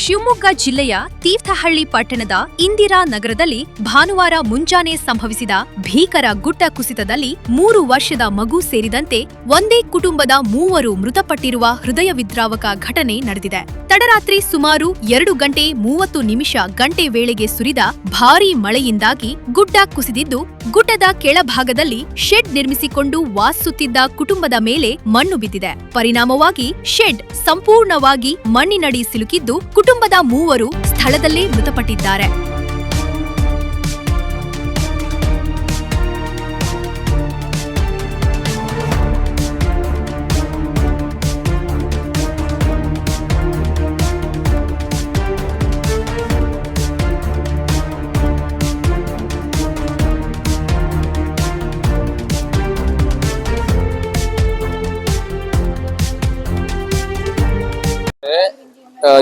ಶಿವಮೊಗ್ಗ ಜಿಲ್ಲೆಯ ತೀರ್ಥಹಳ್ಳಿ ಪಟ್ಟಣದ ಇಂದಿರಾ ನಗರದಲ್ಲಿ ಭಾನುವಾರ ಮುಂಜಾನೆ ಸಂಭವಿಸಿದ ಭೀಕರ ಗುಡ್ಡ ಕುಸಿತದಲ್ಲಿ 3 ವರ್ಷದ ಮಗು ಸೇರಿದಂತೆ ಒಂದೇ ಕುಟುಂಬದ 3 ಮೃತಪಟ್ಟಿರುವ ಹೃದಯ ವಿದ್ರಾವಕ ಘಟನೆ ನಡೆದಿದೆ. ತಡರಾತ್ರಿ ಸುಮಾರು 2 ಗಂಟೆ 30 ನಿಮಿಷ ಗಂಟೆ ವೇಳೆಗೆ ಸುರಿದ ಭಾರೀ ಮಳೆಯಿಂದಾಗಿ ಗುಡ್ಡ ಕುಸಿದಿದ್ದು, ಗುಡ್ಡದ ಕೆಳಭಾಗದಲ್ಲಿ ಶೆಡ್ ನಿರ್ಮಿಸಿಕೊಂಡು ವಾಸಿಸುತ್ತಿದ್ದ ಕುಟುಂಬದ ಮೇಲೆ ಮಣ್ಣು ಬಿದ್ದಿದೆ. ಪರಿಣಾಮವಾಗಿ ಶೆಡ್ ಸಂಪೂರ್ಣವಾಗಿ ಮಣ್ಣಿನಡಿ ಸಿಲುಕಿದ್ದು, ಕುಟುಂಬದ 3 ಸ್ಥಳದಲ್ಲೇ ಮೃತಪಟ್ಟಿದ್ದಾರೆ.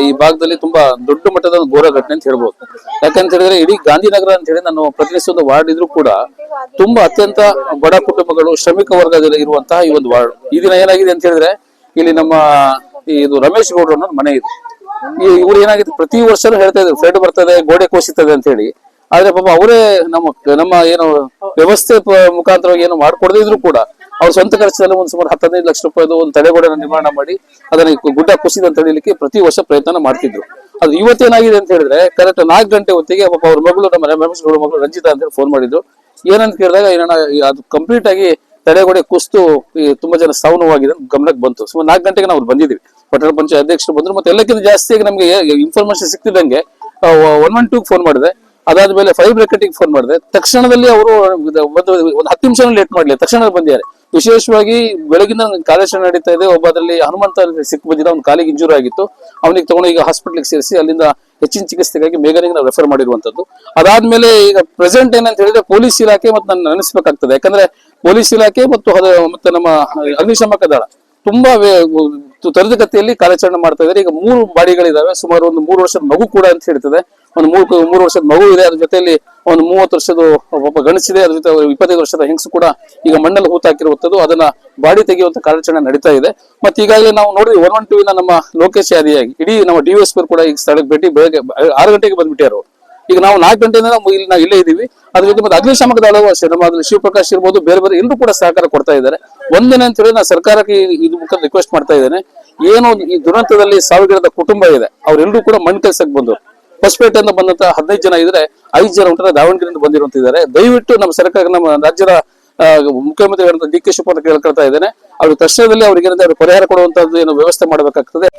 ಈ ಭಾಗದಲ್ಲಿ ತುಂಬಾ ದೊಡ್ಡ ಮಟ್ಟದ ಘೋರ ಘಟನೆ ಅಂತ ಹೇಳ್ಬೋದು. ಯಾಕಂತ ಹೇಳಿದ್ರೆ ಇಡೀ ಗಾಂಧಿನಗರ ಅಂತ ಹೇಳಿ ನಾನು ಪ್ರತಿನಿಧಿಸುವ ವಾರ್ಡ್ ಇದ್ರೂ ಕೂಡ ತುಂಬಾ ಅತ್ಯಂತ ಬಡ ಕುಟುಂಬಗಳು, ಶ್ರಮಿಕ ವರ್ಗದಲ್ಲಿ ಇರುವಂತಹ ಈ ಒಂದು ವಾರ್ಡ್. ಈ ದಿನ ಏನಾಗಿದೆ ಅಂತ ಹೇಳಿದ್ರೆ, ಇಲ್ಲಿ ನಮ್ಮ ಇದು ರಮೇಶ್ ಗೌಡ್ರು ಅನ್ನೋ ಮನೆ ಇದೆ. ಇವ್ರು ಏನಾಗಿದೆ, ಪ್ರತಿ ವರ್ಷನೂ ಹೇಳ್ತಾ ಇದ್ರು ಫ್ಲಡ್ ಬರ್ತದೆ, ಗೋಡೆ ಕೋಸಿತದೆ ಅಂತ ಹೇಳಿ. ಆದ್ರೆ ಪಾಪ ಅವರೇ ನಮ್ಮ ಏನು ವ್ಯವಸ್ಥೆ ಮುಖಾಂತರವಾಗಿ ಏನು ಮಾಡ್ಕೊಡದೇ ಇದ್ರು ಕೂಡ ಅವ್ರ ಸ್ವಂತ ಖರ್ಚಿನಲ್ಲಿ ಒಂದು ಸುಮಾರು 10-15 ಲಕ್ಷ ರೂಪಾಯಿದು ಒಂದು ತಡೆಗೋಡೆನ ನಿರ್ಮಾಣ ಮಾಡಿ ಅದನ್ನ ಗುಡ್ಡ ಕುಸಿದ ಅಂತ ಹೇಳಿಲಿಕ್ಕೆ ಪ್ರತಿ ವರ್ಷ ಪ್ರಯತ್ನ ಮಾಡ್ತಿದ್ರು. ಅದು ಇವತ್ತೇನಾಗಿದೆ ಅಂತ ಹೇಳಿದ್ರೆ, ಕರೆಕ್ಟ್ 4 ಗಂಟೆ ಹೊತ್ತಿಗೆ ಪಾಪ ಅವ್ರ ಮಗಳು, ನಮ್ಮ ರಮೇಶ್ ಗೌಡ ಮಗಳು ರಂಜಿತಾ ಅಂತ ಹೇಳಿ ಫೋನ್ ಮಾಡಿದ್ರು. ಏನಂತ ಕೇಳಿದಾಗ, ಅದು ಕಂಪ್ಲೀಟ್ ಆಗಿ ತಡೆಗೋಡೆ ಕುಸಿದು ತುಂಬಾ ಜನ ಸಾವು ನೋವಾಗಿದೆ ಗಮನಕ್ಕೆ ಬಂತು. ಸುಮಾರು 4 ಗಂಟೆಗೆ ನಾವು ಬಂದಿದ್ವಿ. ಪಟ್ಟಣ ಪಂಚಾಯತ್ ಅಧ್ಯಕ್ಷರು ಬಂದ್ರು. ಮತ್ತೆ ಎಲ್ಲಕ್ಕಿಂತ ಜಾಸ್ತಿಯಾಗಿ ನಮ್ಗೆ ಇನ್ಫಾರ್ಮೇಶನ್ ಸಿಕ್ತಿದ್ದಂಗೆ 112 ಫೋನ್ ಮಾಡಿದೆ. ಅದಾದ್ಮೇಲೆ 5 ಬ್ರಾಕೆಟಿಗೆ ಫೋನ್ ಮಾಡಿದೆ. ತಕ್ಷಣದಲ್ಲಿ ಅವರು ಒಂದು 10 ನಿಮಿಷ ಲೇಟ್ ಮಾಡ್ಲಿ, ತಕ್ಷಣ ಬಂದಿದ್ದಾರೆ. ವಿಶೇಷವಾಗಿ ಬೆಳಗಿನ ಕಾರ್ಯಾಚರಣೆ ನಡೀತಾ ಇದೆ. ಒಬ್ಬ ಅದರಲ್ಲಿ ಹನುಮಂತ ಸಿಕ್ ಬಂದಿದ್ದ, ಅವ್ನ ಕಾಲಿಗೆ ಇಂಜೂರಿ ಆಗಿತ್ತು. ಅವನಿಗೆ ತಗೊಂಡು ಈಗ ಹಾಸ್ಪಿಟಲ್ಗೆ ಸೇರಿಸಿ ಅಲ್ಲಿಂದ ಹೆಚ್ಚಿನ ಚಿಕಿತ್ಸೆಗಾಗಿ ಮೇಘನಿಗೆ ನಾವು ರೆಫರ್ ಮಾಡಿರುವಂತದ್ದು. ಅದಾದ್ಮೇಲೆ ಈಗ ಪ್ರೆಸೆಂಟ್ ಏನಂತ ಹೇಳಿದ್ರೆ, ಪೊಲೀಸ್ ಇಲಾಖೆ ಮತ್ತೆ ನಾನು ನೆನೆಸ್ಬೇಕಾಗ್ತದೆ. ಯಾಕಂದ್ರೆ ಪೊಲೀಸ್ ಇಲಾಖೆ ಮತ್ತೆ ನಮ್ಮ ಅಗ್ನಿಶಾಮಕ ದಳ ತುಂಬಾ ತ್ವರಿತಗತಿಯಲ್ಲಿ ಕಾರ್ಯಾಚರಣೆ ಮಾಡ್ತಾ ಇದ್ದಾರೆ. ಈಗ 3 ಬಾಡಿಗಳಿದಾವೆ. ಸುಮಾರು ಒಂದು 3 ವರ್ಷದ ಮಗು ಕೂಡ ಅಂತ ಹೇಳ್ತದೆ. ಒಂದು 3 ವರ್ಷದ ಮಗು ಇದೆ. ಅದ್ರ ಜೊತೆಯಲ್ಲಿ ಒಂದು 30 ವರ್ಷದ ಒಬ್ಬ ಗಣಸಿದೆ. ಅದ್ರ ಜೊತೆ 25 ವರ್ಷದ ಹೆಂಗಸು ಕೂಡ ಈಗ ಮಣ್ಣಲ್ಲಿ ಹೂತಾಕಿರುವಂತದ್ದು. ಅದನ್ನ ಬಾಡಿ ತೆಗೆಯುವಂತ ಕಾರ್ಯಾಚರಣೆ ನಡೀತಾ ಇದೆ. ಮತ್ತೆ ಈಗಾಗಲೇ ನಾವು ನೋಡಿದ್ವಿ 112 ನಮ್ಮ ಲೋಕೇಶ್ ಯಾದಿಯಾಗಿ ಇಡೀ ನಮ್ಮ DSP ಕೂಡ ಈಗ ಸ್ಥಳಕ್ಕೆ ಭೇಟಿ ಬೆಳಗ್ಗೆ 6 ಗಂಟೆಗೆ ಬಂದ್ಬಿಟ್ಟಾರು. ಈಗ ನಾವು 4 ಗಂಟೆಯಿಂದ ನಾವು ಇಲ್ಲೇ ಇದೀವಿ. ಅದ್ರ ಜೊತೆ ಮತ್ತೆ ಅಗ್ನಿಶಾಮಕ ದಳವು ಅಷ್ಟೇ, ನಮ್ಮ ಶಿವಪ್ರಕಾಶ್ ಇರ್ಬೋದು, ಬೇರೆ ಎಲ್ಲರೂ ಕೂಡ ಸಹಕಾರ ಕೊಡ್ತಾ ಇದ್ದಾರೆ. ಒಂದಿನ ಅಂತ ಹೇಳಿ ನಾನು ಸರ್ಕಾರಕ್ಕೆ ಇದು ಮುಖಾಂತರ ರಿಕ್ವೆಸ್ಟ್ ಮಾಡ್ತಾ ಇದ್ದೇನೆ. ಏನು ಈ ದುರಂತದಲ್ಲಿ ಸಾವಿರದ ಕುಟುಂಬ ಇದೆ, ಅವರೆಲ್ಲರೂ ಕೂಡ ಮಣ್ಣು ಕೆಲಸಕ್ಕೆ ಬಂದರು. ಹೊಸಪೇಟೆಯಿಂದ ಬಂದಂತ 15 ಜನ ಇದ್ರೆ 5 ಜನ ಉಂಟು ದಾವಣಗೆರೆಯಿಂದ ಬಂದಿರುವಂತಿದ್ದಾರೆ. ದಯವಿಟ್ಟು ನಮ್ಮ ಸರ್ಕಾರ, ನಮ್ಮ ರಾಜ್ಯದ ಮುಖ್ಯಮಂತ್ರಿ DK ಶಿವಕುಮಾರ್ ಕೇಳ್ಕೊಳ್ತಾ ಇದ್ದೇನೆ, ಅವ್ರಿಗೆ ತಕ್ಷಣದಲ್ಲಿ ಅವ್ರಿಗೆ ಪರಿಹಾರ ಕೊಡುವಂತದ್ದು ಏನು ವ್ಯವಸ್ಥೆ ಮಾಡಬೇಕಾಗ್ತದೆ.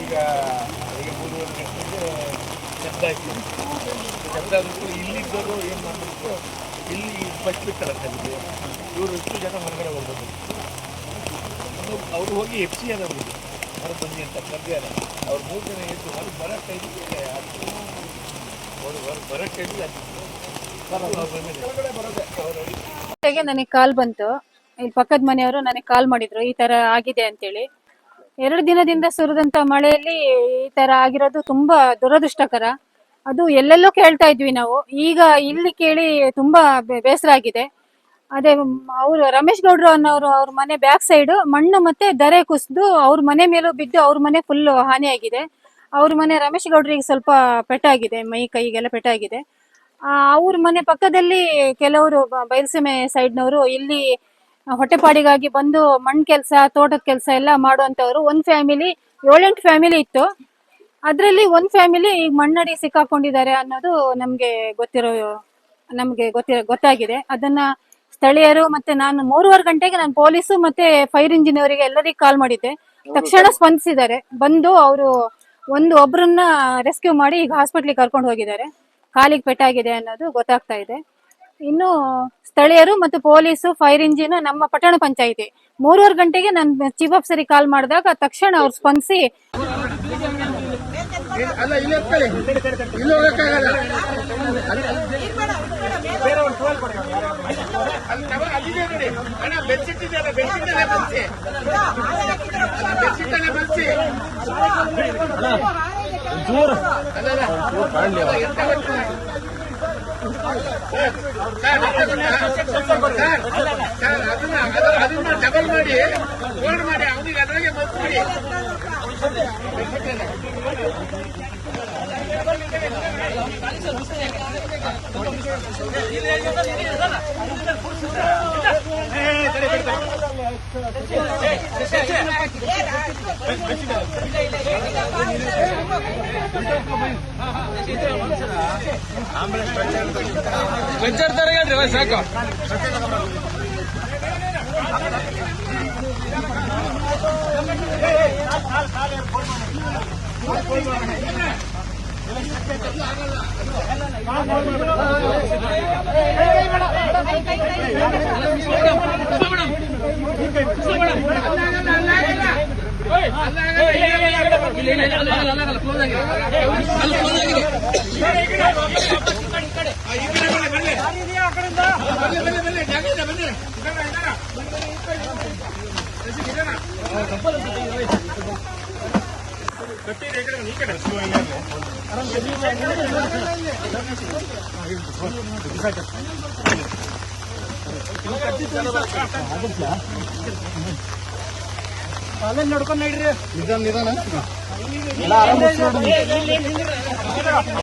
ಈಗ 3 ಗಂಟೆಗೆ ಶಬ್ದ ಆಯ್ತು. ಶಬ್ದ ಆದ್ಬಿಟ್ಟು ಇಲ್ಲಿದ್ದವರು ಏನು ಮಾಡಬೇಕು, ಇಲ್ಲಿ ಬಸ್ ಬಿಟ್ಟಲ್ಲ ಸರಿಗೆ ಇವರು ಎಷ್ಟು ಜನ ಹೊರಗಡೆ ಹೋಗ್ಬೋದು. ಅವರು ಹೋಗಿ FC ಅನ್ನೋದು ಹೊರ ಬನ್ನಿ ಅಂತ ಕರೆದಿದ್ದಾರೆ. ಅವ್ರು 3 ಜನ ಇದ್ದು ಹೊರಗೆ ಬರೋ ಟೈಮಿಗೆ ಬರೋ ಟೈಮಿಗೆ ನನಗೆ ಕಾಲ್ ಬಂತು. ಇಲ್ಲಿ ಪಕ್ಕದ ಮನೆಯವರು ನನಗೆ ಕಾಲ್ ಮಾಡಿದ್ರು, ಈ ತರ ಆಗಿದೆ ಅಂತೇಳಿ. 2 ದಿನದಿಂದ ಸುರಿದಂತ ಮಳೆಯಲ್ಲಿ ಈ ತರ ಆಗಿರೋದು ತುಂಬಾ ದುರದೃಷ್ಟಕರ. ಅದು ಎಲ್ಲೆಲ್ಲೋ ಕೇಳ್ತಾ ಇದ್ವಿ ನಾವು, ಈಗ ಇಲ್ಲಿ ಕೇಳಿ ತುಂಬಾ ಬೇಸರ ಆಗಿದೆ. ಅದೇ ಅವರು ರಮೇಶ್ ಗೌಡ್ರು ಅನ್ನೋರು, ಅವ್ರ ಮನೆ ಬ್ಯಾಕ್ ಸೈಡ್ ಮಣ್ಣು ಮತ್ತೆ ದರೆ ಕುಸಿದು ಅವ್ರ ಮನೆ ಮೇಲೂ ಬಿದ್ದು ಅವ್ರ ಮನೆ ಫುಲ್ ಹಾನಿಯಾಗಿದೆ. ಅವ್ರ ಮನೆ ರಮೇಶ್ ಗೌಡ್ರಿಗೆ ಸ್ವಲ್ಪ ಪೆಟ್ಟಾಗಿದೆ, ಮೈ ಕೈಗೆಲ್ಲ ಪೆಟ್ಟಾಗಿದೆ. ಅವ್ರ ಮನೆ ಪಕ್ಕದಲ್ಲಿ ಕೆಲವರು ಬಯಲುಸೀಮೆ ಸೈಡ್ನವರು ಇಲ್ಲಿ ಹೊಟ್ಟೆಪಾಡಿಗಾಗಿ ಬಂದು ಮಣ್ಣು ಕೆಲಸ, ತೋಟದ ಕೆಲಸ ಎಲ್ಲ ಮಾಡುವಂತವ್ರು. ಒಂದು ಫ್ಯಾಮಿಲಿ 7-8 ಫ್ಯಾಮಿಲಿ ಇತ್ತು. ಅದರಲ್ಲಿ ಒಂದು ಫ್ಯಾಮಿಲಿ ಈಗ ಮಣ್ಣಡಿ ಸಿಕ್ಕಾಕೊಂಡಿದ್ದಾರೆ ಅನ್ನೋದು ನಮ್ಗೆ ಗೊತ್ತಾಗಿದೆ. ಅದನ್ನ ಸ್ಥಳೀಯರು ಮತ್ತೆ ನಾನು 3:15 ಗಂಟೆಗೆ ನಾನು ಪೊಲೀಸು ಮತ್ತೆ ಫೈರ್ ಇಂಜಿನಿಯರಿಗೆ ಎಲ್ಲರಿಗೂ ಕಾಲ್ ಮಾಡಿದ್ದೆ. ತಕ್ಷಣ ಸ್ಪಂದಿಸಿದ್ದಾರೆ. ಬಂದು ಅವರು ಒಬ್ಬರನ್ನ ರೆಸ್ಕ್ಯೂ ಮಾಡಿ ಈಗ ಹಾಸ್ಪಿಟ್ಲಿಗೆ ಕರ್ಕೊಂಡು ಹೋಗಿದ್ದಾರೆ. ಕಾಲಿಗೆ ಪೆಟ್ಟಾಗಿದೆ ಅನ್ನೋದು ಗೊತ್ತಾಗ್ತಾ ಇದೆ. ಇನ್ನು ಸ್ಥಳೀಯರು ಮತ್ತು ಪೊಲೀಸು, ಫೈರ್ ಇಂಜಿನ್, ನಮ್ಮ ಪಟ್ಟಣ ಪಂಚಾಯಿತಿ 3:15 ಗಂಟೆಗೆ ನಾನು ಚೀಫ್ ಆಫೀಸರಿಗೆ ಕಾಲ್ ಮಾಡಿದಾಗ ತಕ್ಷಣ ಅವ್ರು ಸ್ಪಂದಿಸಿ ಬೇರೆ ಇದಿದೆ ನೋಡಿ ಅಣ್ಣ, ಬೆಡ್ಶೀಟ್ ಇದೆಯಲ್ಲ, ಬೆಡ್ಶೀಟ್ ಅಲ್ಲೇ ಬಲ್ಸಿ, ಬೆಡ್ಶೀಟ್ ಅಲ್ಲೇ ಬಲ್ಸಿ. ಎಂತ ಗೊತ್ತಾ? ಸರ್, ಅದನ್ನ ಡಬಲ್ ಮಾಡಿ ಫೋಲ್ಡ್ ಮಾಡಿ ಅವನಿಗೆ ಅದ್ರಾಗೆ ಮಲ್ಸ್ಬಿಡಿ. ವೆಚ್ಚರ್ತಾರೆ ಹೇಳ್ರಿ ಸಾಕು. ನೋಡ್ಕೊಂಡು ನಡ್ರಿ ನಿಧಾನ